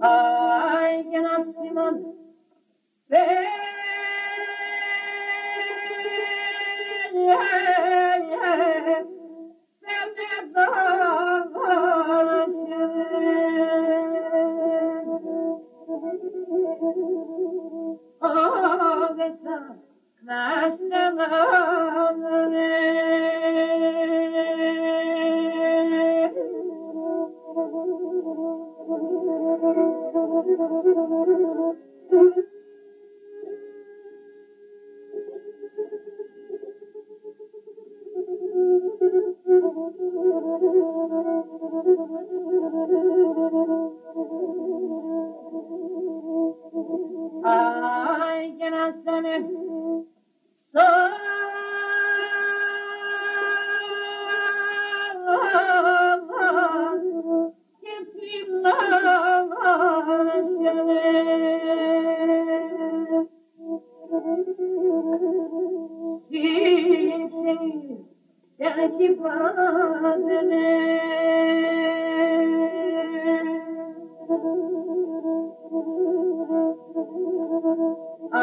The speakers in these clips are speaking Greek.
Ay, que nacimos ay, que nacen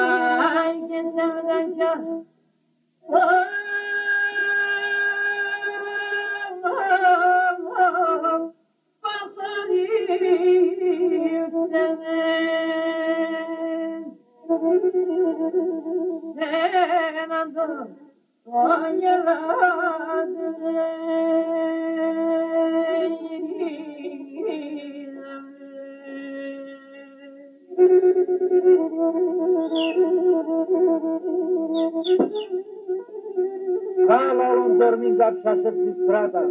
ay, que se Cala un dormingat și-a strada.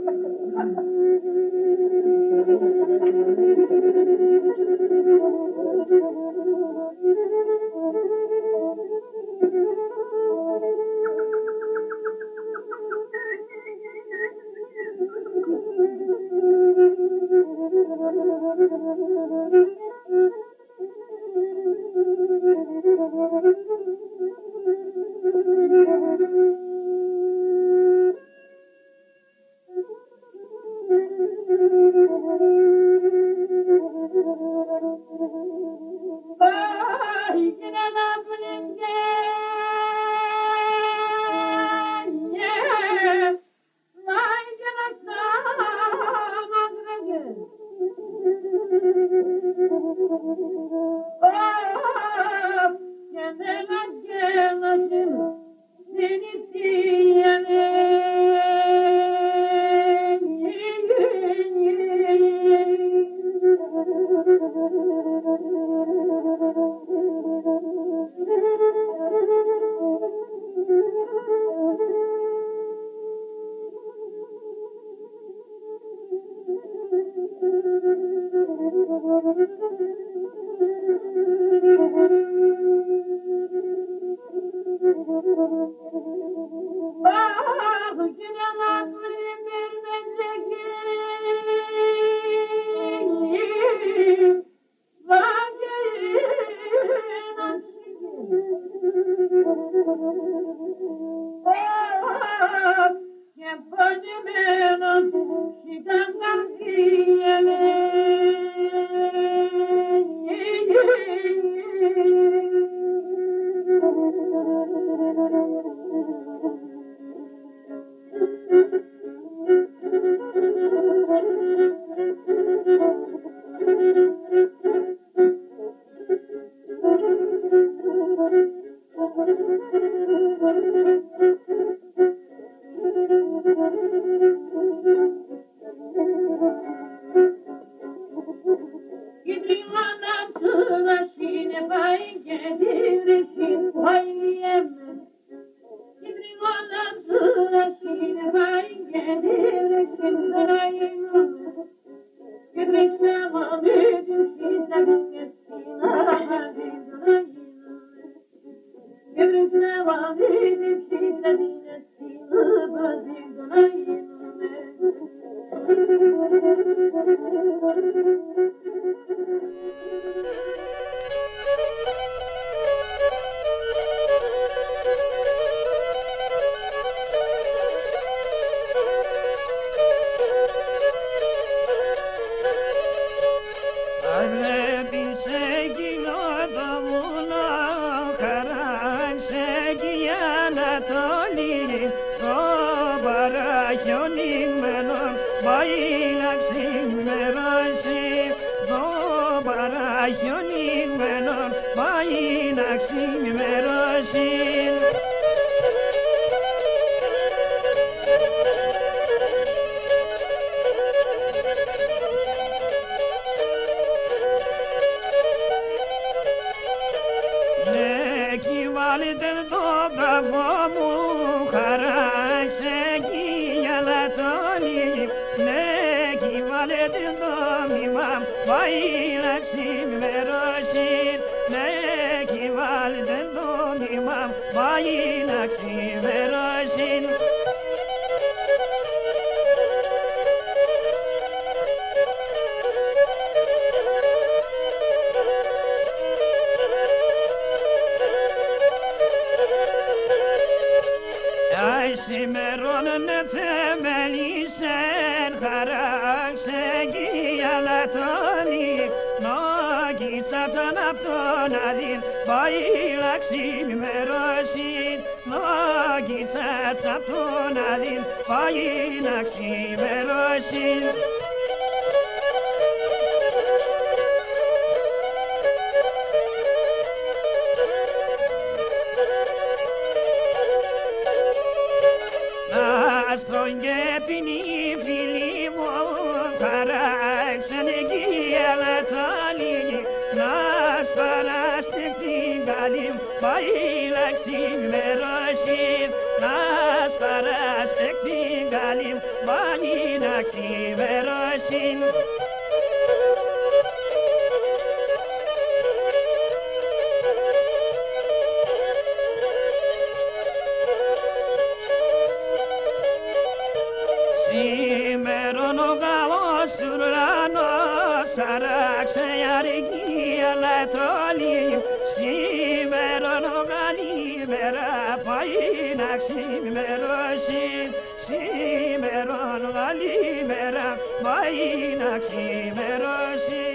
εκείνο το βουνό χαράξε κι η Ανατολή το παραχιονισμένο πάει να ξημερώσει, το παραχιονισμένο πάει να ξημερώσει. Βάλτε το καπό μου, χαράξε κι η Ανατολή. Ναι, κι βάλτε το μήμα, πάει να ξημερώσει. Ναι, κι βάλτε το μήμα, πάει να ξημερώσει. Σημερώνε θεμελίσεν, χαράξε κι η Ανατολή. Νόκι τσάτσαν απ' τον Αδύν, πάει να ξημερώσει. Νόκι τσάτσαν απ' τον Αδύν, πάει να ξημερώσει. Άστρον και ποινή φίλοι μου, χαράξανε κι η Ανατολή. Να σπαράστεκτη καλή, πάει να ξημερώσει. Να σπαράστεκτη καλή, πάει να ξημερώσει. Σήμερον ο καλός ουρανός άραξε αρκή Ανατολή. Σήμερον ο καλημέρα πάει να ξημερώσει. Σήμερον καλημέρα πάει να ξημερώσει.